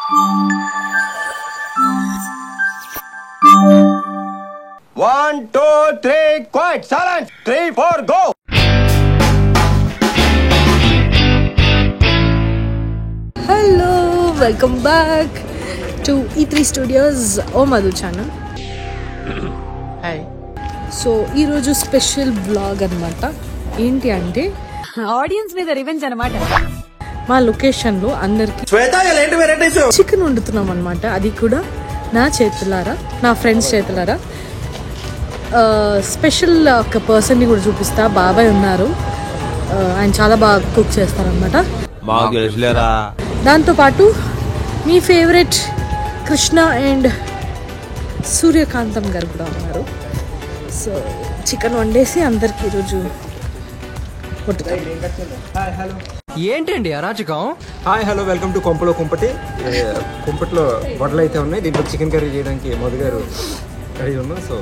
1, 2, 3, quiet, silence. 3, 4, go. Hello, welcome back to E3 Studios Madhu channel. Hi. So ఈరోజు special blog అనమాట. ఏంటి అంటే audience మీద revenge అనమాట. మా లొకేషన్లో అందరికి చికెన్ వండుతున్నాం అనమాట. అది కూడా నా చేతులారా, నా ఫ్రెండ్స్ చేతులారా. స్పెషల్ ఒక పర్సన్ని కూడా చూపిస్తా. బాబాయ్ ఉన్నారు, ఆయన చాలా బాగా కుక్ చేస్తారనమాట. దాంతోపాటు మీ ఫేవరెట్ కృష్ణ అండ్ సూర్యకాంతం గారు కూడా ఉన్నారు. సో చికెన్ వండేసి అందరికి ఈరోజు ఏంటండి అరాచకం? హాయ్ హలో వెల్కమ్ టు కొంపలో కుంపటి. కుంపట్లో వడలు అయితే ఉన్నాయి. దీంట్లో చికెన్ కర్రీ చేయడానికి మధు గారు రెడీ ఉన్నాం. సో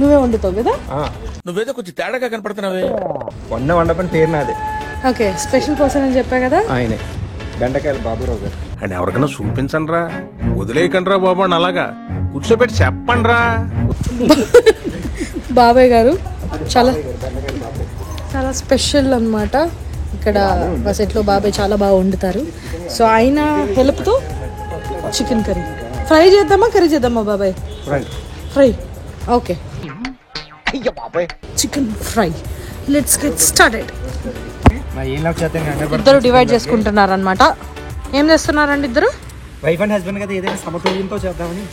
నువ్వే వండుతావు కదా? నువ్వేదో కొంచెం తేడాగా కనపడుతున్నావే. వండపని పేరు నాదే. ఓకే, స్పెషల్ పర్సన్ అని చెప్పా కదా, ఆయనే బెండకాయలు బాబురావు గారు. అండ్ ఎవరికైనా చూపించండి రా, వదిలేయకండి రా బాబు అని అలాగా కూర్చోబెట్టి చెప్పండి రా. బాబాయ్ గారు చాలా చాలా స్పెషల్ అనమాట. ఇక్కడ మా సెట్లో బాబాయ్ చాలా బాగా వండుతారు. సో ఆయన హెల్ప్తో చికెన్ కర్రీ ఫ్రై చేద్దామా, కర్రీ చేద్దామా బాబాయ్? Fry. Okay, chicken fry. Let's get started. ఇద్దరు డివైడ్ చేసుకుంటున్నారు అనమాట. ఏం చేస్తున్నారండి ఇద్దరు? వైఫ్ అండ్ హస్బెండ్ కదా, ఏదైనా సమతుల్యంతో చేద్దామని.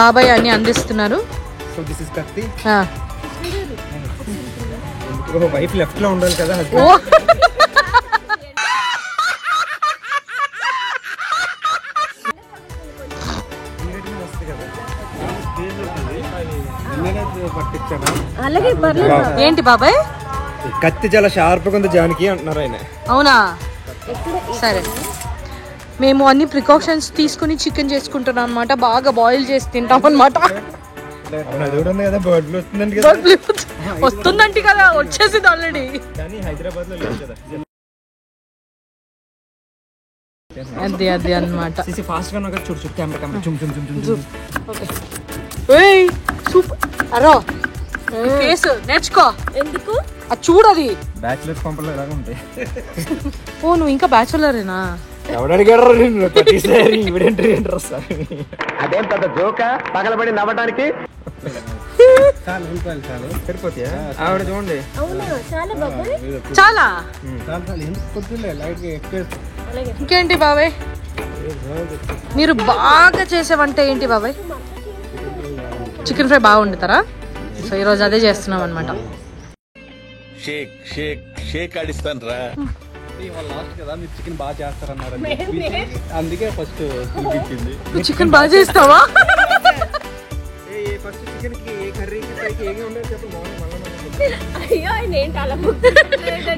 బాబాయ్ అన్ని అందిస్తున్నారు. సో దిస్ ఇస్ కత్తి. వైఫ్ లెఫ్ట్ లో ఉండాలి కదా ఓ ఏంటి బాబాయ్ కత్తి చాలా షార్ప్ గా ఉంది జానకి అంటున్నారు ఆయన. అవునా? సరే, మేము అన్ని ప్రికాషన్స్ తీసుకుని చికెన్ చేసుకుంటున్నాం అనమాట. బాగా బాయిల్ చేసి తింటాం అనమాట. వస్తుందంటే కదా, వచ్చేసింది ఆల్రెడీ. హైదరాబాద్ లో లేదు కదా. అది అది అనమాట. ఫాస్ట్ గా చూడు కెమెరా. సూపర్. అరో కేసు నేర్చుకో. ఎందుకు? అది చూడది బ్యాచులర్స్ పంపలో ఎలాగ ఉంటాయి. ఓ నువ్వు ఇంకా బ్యాచులరేనా? ఎవడడిగాడు? అదేం పెద్ద జోక పగలబడి నవ్వడానికి. సరిపోతాయా? ఆవిడ చూడండి చాలా. ఇంకేంటి బాబాయ్ మీరు బాగా చేసే వంట ఏంటి బాబాయ్? చికెన్ ఫ్రై బాగా వండుతారా? సో ఈరోజు అదే చేస్తున్నాం అనమాట. షేక్ షేక్ షేక్ ఆడిస్తాను రా. లాస్ట్ కదా మీరు చికెన్ బాగా చేస్తారన్నారు, అందుకే ఫస్ట్ చూపించింది. నువ్వు చికెన్ బాగా చేస్తావా? ఫస్ట్ చికెన్ కి కర్రీకి ఫ్రైకి ఏమి ఉండదు చెప్పు.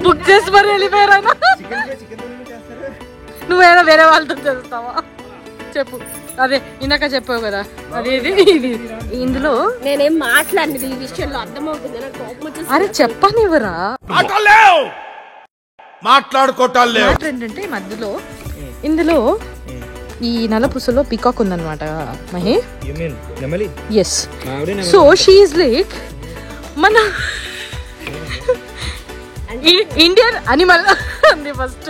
బుక్ చేసి మరి వెళ్ళిపోయారా? నువ్వేదో వేరే వాళ్ళతో చేస్తావా? చెప్పు. అదే ఇందాక చెప్పావు కదా, అదేది ఇది. ఇందులో నేనేం మాట్లాడినది ఈ విషయంలో అర్థమవుతుంది. అరే చెప్పనివ్వరా? మాట్లాడుకోవటాలు ఏంటంటే మధ్యలో ఇందులో ఈ నలపుసలో పికాక్ ఉందన్నమాట Mahi. Yes. So she is like మన ఇండియన్ అనిమల్ అంది ఫస్ట్.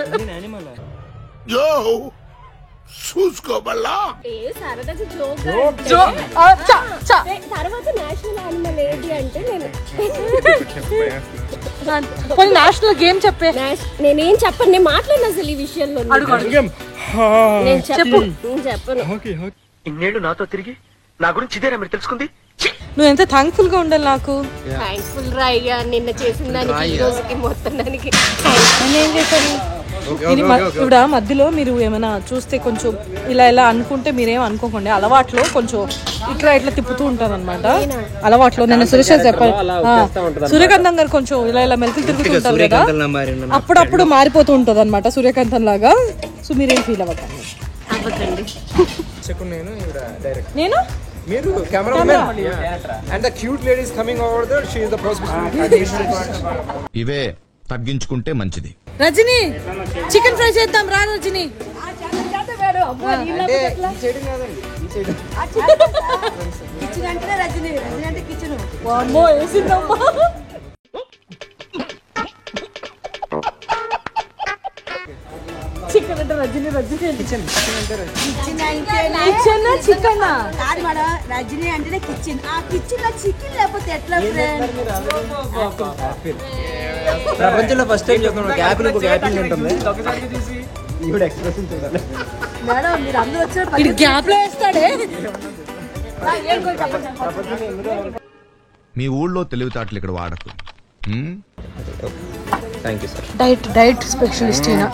చూసుకోబల్లా తర్వాత నేషనల్ యానిమల్ ఏంటి అంటే నేషనల్ గేమ్ చెప్పే. నేనేం చెప్పను, నేను మాట్లాడిన అసలు ఈ విషయంలో. చెప్పు. చెప్పను. ఇన్నేళ్ళు నాతో తిరిగి నా గురించి ఇదేనా మీరు తెలుసుకుంది? నువ్వు ఎంత థ్యాంక్ఫుల్ గా ఉండాలి నాకు. థ్యాంక్ఫుల్ రా అయ్యా, నిన్న చేసిన దానికి ఈ రోజుకి మొత్తం దానికి. నేనేం చేశాను? ఇప్పుడు మధ్యలో మీరు ఏమైనా చూస్తే కొంచెం ఇలా ఇలా అనుకుంటే మీరేం అనుకోకండి. అలవాట్లో కొంచెం ఇట్లా ఇట్లా తిప్పుతూ ఉంటారు అనమాట. అలవాట్లో నేను సురేష్ చెప్పాను, సూర్యకాంతం గారు కొంచెం ఇలా ఇలా మెలికలు తిరుగుతూ ఉంటారు కదా, అప్పుడప్పుడు మారిపోతూ ఉంటది అనమాట సూర్యకాంతం లాగా. సో మీరేం ఫీల్ అవ్వకండి. నేను మీరు camera and the cute lady is coming over there. She is the person. ఇవే తగ్గించుకుంటే మంచిది. రజని చికెన్ ఫ్రై చేద్దాం రా రజని. చికెన్ అంటే రజని చికెన్ చికెన్ కాదు మేడం, రజనీ అంటేనే కిచెన్. ఆ కిచెన్ లో చికెన్ లేకపోతే ఎట్లా ఫ్రెండ్? ప్రపంచంలో ఫస్ట్ టైం చెప్పాను గ్యాప్ ఉంటుంది. ఇప్పుడు ఎక్స్ప్రెషన్ చూడాలి మేడం, మీరు అందరూ వచ్చారు గ్యాప్ లో వేస్తాడే. మీ ఊళ్ళో తెలివితేటలు ఇక్కడ వాడకు. Thank you sir. Diet specialist అయినా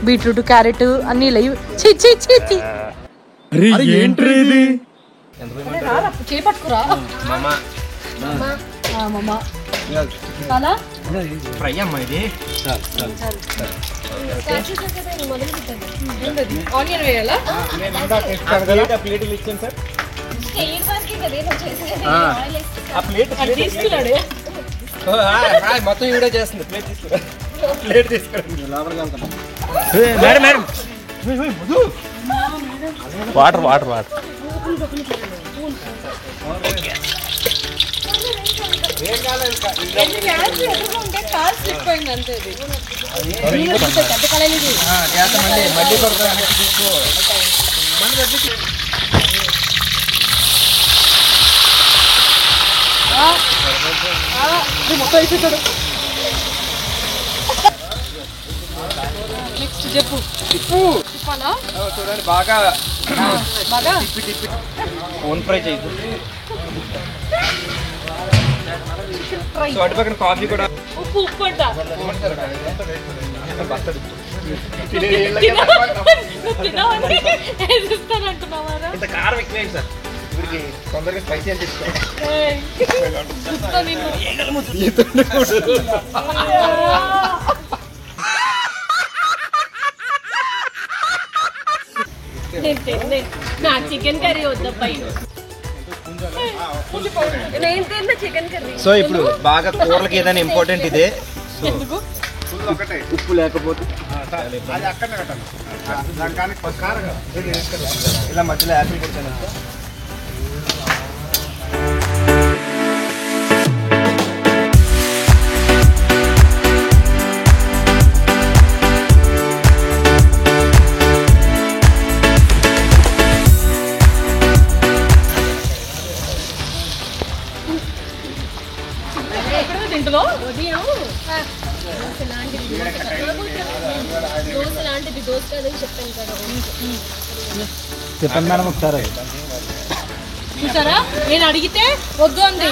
బీట్రూట్ క్యారెట్ అన్ని లైవ్ చేపట్టుకురా ఫ్రై అమ్మా ఇది. ఆనియన్ వేయాలా? ప్లేట్లు ఇచ్చాను సార్. తీసుకున్నాడే మొత్తం వీడియో చేస్తుంది. ప్లేట్ తీసుకురా. ప్లేట్ తీసుకురండి. Madam water water water next చెప్పు. చూడండి బాగా బాగా ఓన్ ఫ్రై చేయదు. సో అటు పక్కన కాఫీ కూడా. ఉప్పు ఉప్పు అంట ఇంత కారం ఎక్కువ సార్. ఇప్పటికి తొందరగా స్పైసీ అని తీసుకోండి. నా చికెన్ కర్రీ వద్దప్పై. Chicken curry. సో ఇప్పుడు బాగా కూరలకి ఏదైనా ఇంపార్టెంట్ ఇదే. ఉప్పు లేకపోతే ఇలా మధ్యలో యాపిల్ కొట్టాను. దోశ లాంటిది దోశ కాదని చెప్పాను కదా. చెప్పండి మేడం ఒకసారి. చూసారా, నేను అడిగితే వద్దు అంది.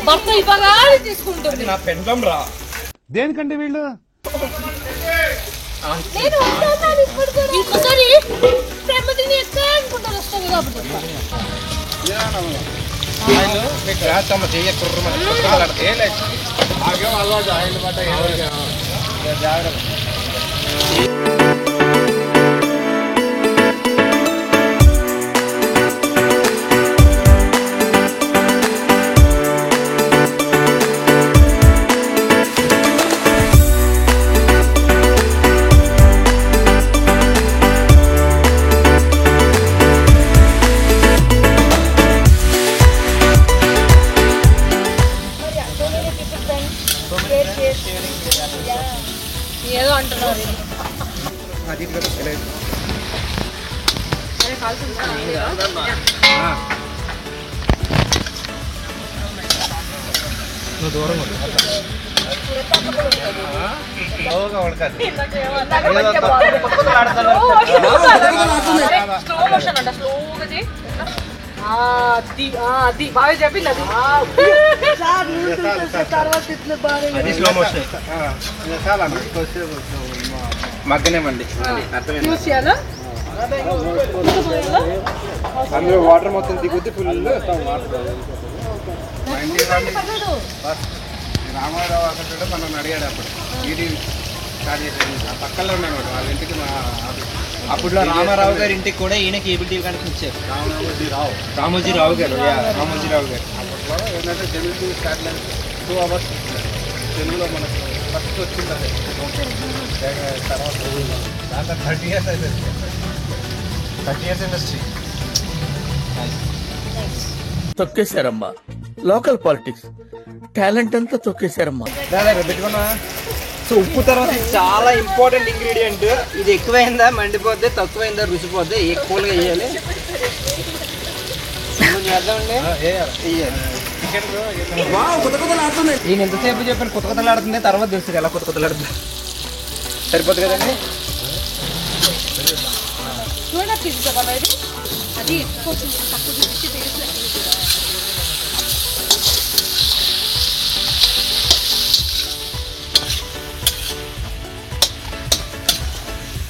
భర్త ఇవ్వగా తీసుకుంటుంది. నా పెండ్లం రా. దేనికంటే వీళ్ళు ఇంకోసారి ప్రేమతిని ఎక్కడ అనుకుంటారు వస్తుంది కాబట్టి ఏదో అంటున్నారు. దూరం స్లో మోషన్ అంట, స్లోగా అది బాగా చెప్పింది. అది స్లో మోషన్ మగ్గనేమండి. అందులో వాటర్ మొత్తం దిగుద్ది ఫుల్. రామారావు అక్కడ మనం అడిగాడు అప్పుడు ఇది స్టార్ట్ చేసేది పక్కలో ఉన్నాడు వాళ్ళ ఇంటికి. అప్పుడులో రామారావు గారి ఇంటికి కూడా ఈయన కేబుల్ టీవీ కనెక్షన్ ఇచ్చారు. రామోజీరావు గారు. రామోజీరావు గారు అప్పట్లో ఏంటంటే తెలుగు టీవీ స్టార్ట్ 2 hours తెలుగులో మనకు ఫస్ట్ వచ్చింది తర్వాత దాంట్లో 30 years అయితే 30 years ఇండస్ట్రీ. తొక్కేశారమ్మా. లోకల్ పాలిటిక్స్ టాలెంట్ అంతా తొక్కేశారమ్మా. పెట్టుకున్నా. సో ఉప్పు తర్వాత చాలా ఇంపార్టెంట్ ఇంగ్రీడియంట్. ఇది ఎక్కువైందా మండిపోద్ది, తక్కువైందా రుచిపోద్ది. ఎక్కువగా వేయాలి. చేద్దామండి. నేను ఎంతసేపు చెప్పాను కొత్త కొత్తలాడుతుంది, తర్వాత తెలుస్తుంది ఎలా కొత్త కొత్తలాడుతుంది. సరిపోతుంది కదండి.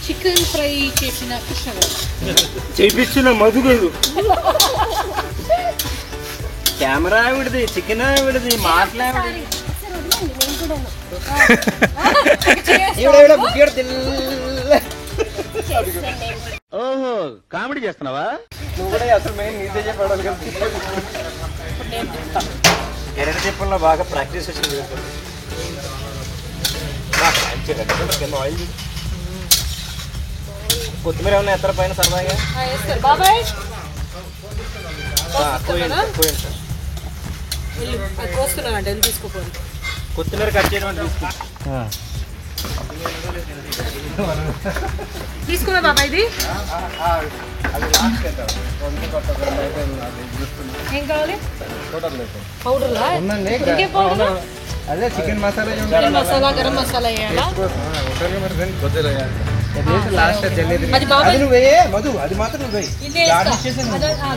చికెన్ ఫ్రై చేసిన కృష్ణ గారు చేయించిన మధుగరు కెమెరా విడిది, చికెన్ విడిది, మాట్లాడి ఓహో కామెడీ చేస్తున్నావా? నువ్వు కూడా అసలు మెయిన్ నీదే చెప్పాలి కదా. ఎరటి చెప్పల్లో బాగా ప్రాక్టీస్ వచ్చింది. కొత్తిమీర ఏమన్నా ఎత్తర పైన సరదాగా కొత్తిమీర కట్ చేయడం తీసుకున్నా బాబా. ఇది ఏం కావాలి? పౌడర్లా? అదే చికెన్ మసాలా, మసాలా, గరం మసాలా వేయాలా? లాస్ట్ అది నువ్వే మధు, అది మాత్రం నువ్వే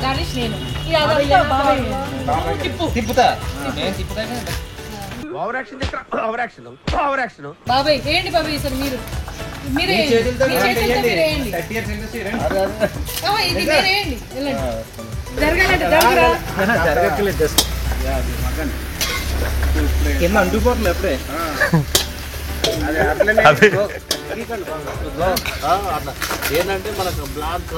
గార్నిష్ నేను తిప్పుతా. బాబాయ్ ఏంటి బాబాయ్ సార్ మీరు మీరే జరగాలంటే జరగట్లేదు. కింద అంటుపోతుంది అప్పుడే. ఏంటంటే మనకు బ్లాక్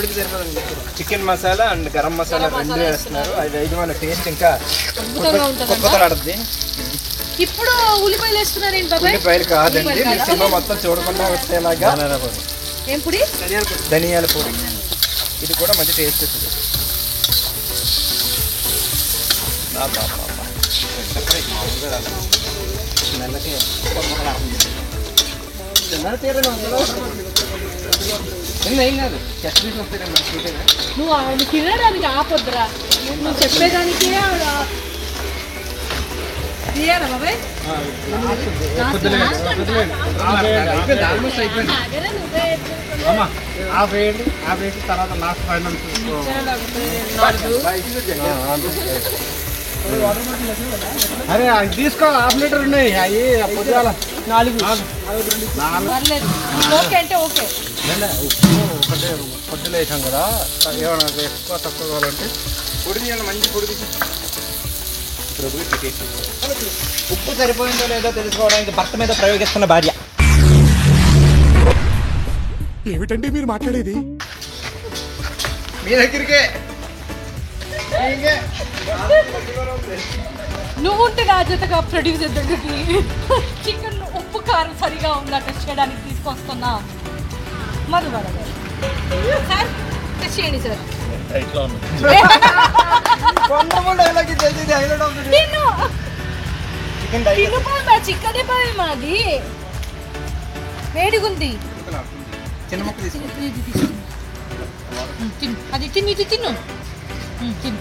ఏమని చెప్పారు. చికెన్ మసాలా అండ్ గరం మసాలా రెండు వేస్తున్నారు. అది ఐదు మన టేస్ట్ ఇంకా కొత్తలాడుతుంది. ఇప్పుడు ఉల్లిపాయలు వేస్తున్నారు ఏంటి బాబాయ్? ఉల్లిపాయలు కాదండి, మీరు సినిమా మొత్తం చూడకుండా వచ్చేలాగా ఏం పొడి? ధనియాల పొడి. ఇది కూడా మంచి టేస్ట్ వస్తుంది. ఏం కాదు, చట్నీస్ వస్తాయి. నువ్వు తినడానికి ఆపొద్దురా, నువ్వు చెప్పేదానికి బాబాయ్. తర్వాత లాస్ట్ ఫైనల్ అరే అది తీసుకో. 1/2 లీటర్ ఉన్నాయి అవి పొద్దుగాల 4. ఓకే అంటే ఓకే. ఒకటే పొద్దున వేసాం కదా, ఏమన్నా ఎక్కువ తక్కువ కావాలంటే పొడి తీయాలి. మంచి పొడి తీసి ఉప్పు సరిపోయిందో లేదో తెలుసుకోవడానికి భర్త మీద ప్రయోగిస్తున్న భార్య. ఏమిటండి మీరు మాట్లాడేది? మీ దగ్గరికే నువ్వు ఉంటే నా జతగా ప్రొడ్యూసర్ దగ్గరికి చికెన్ ఉప్పు కారం సరిగా ఉందా టెస్ట్ చేయడానికి తీసుకొస్తున్నా. మధుబాల గారు సార్ టెస్ట్ చేయండి సార్. చికెన్ బాయ్ మాది వేడిగుంది. చిన్న ముక్క తిను, అది తిని ఇది తిను తిను.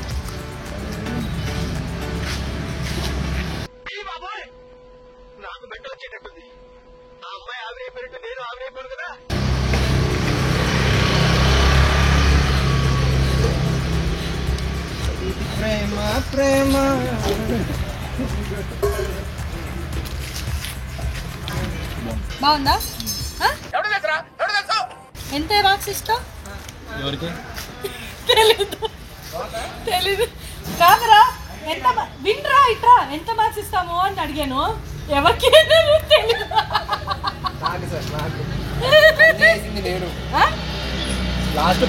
ప్రేమ ప్రేమ బాగుందా? ఎంత మార్క్స్ ఇస్తా? ఎవరికి తెలీదు కాదురా. ఎంత వినరా ఇట్రా, ఎంత మార్క్స్ ఇస్తామో అని అడిగాను. ఎవరికి తెలీదు. లాస్ట్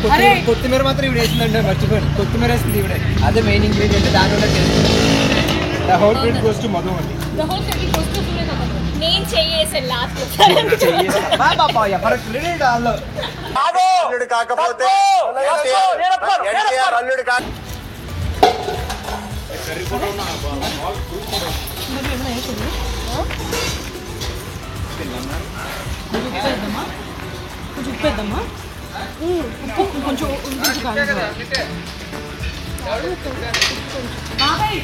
కొత్తిమీర మాత్రం ఇవి వేసిందండి, మర్చిపోయాను. కొత్తిమీర వేసింది ఇవిడే, అదే మెయిన్ ఇంగ్రీడియంట్. దానివల్ల the whole credit goes to Madhu అండి. నేను చేయేసాను లాస్ట్ ఎవరి క్రెడిట్ వాళ్ళు. అల్లుడు కాకపోతే అల్లుడు కాక కొంచెం ఉప్పేద్దామా? ఉప్పు కొంచెం బాబాయ్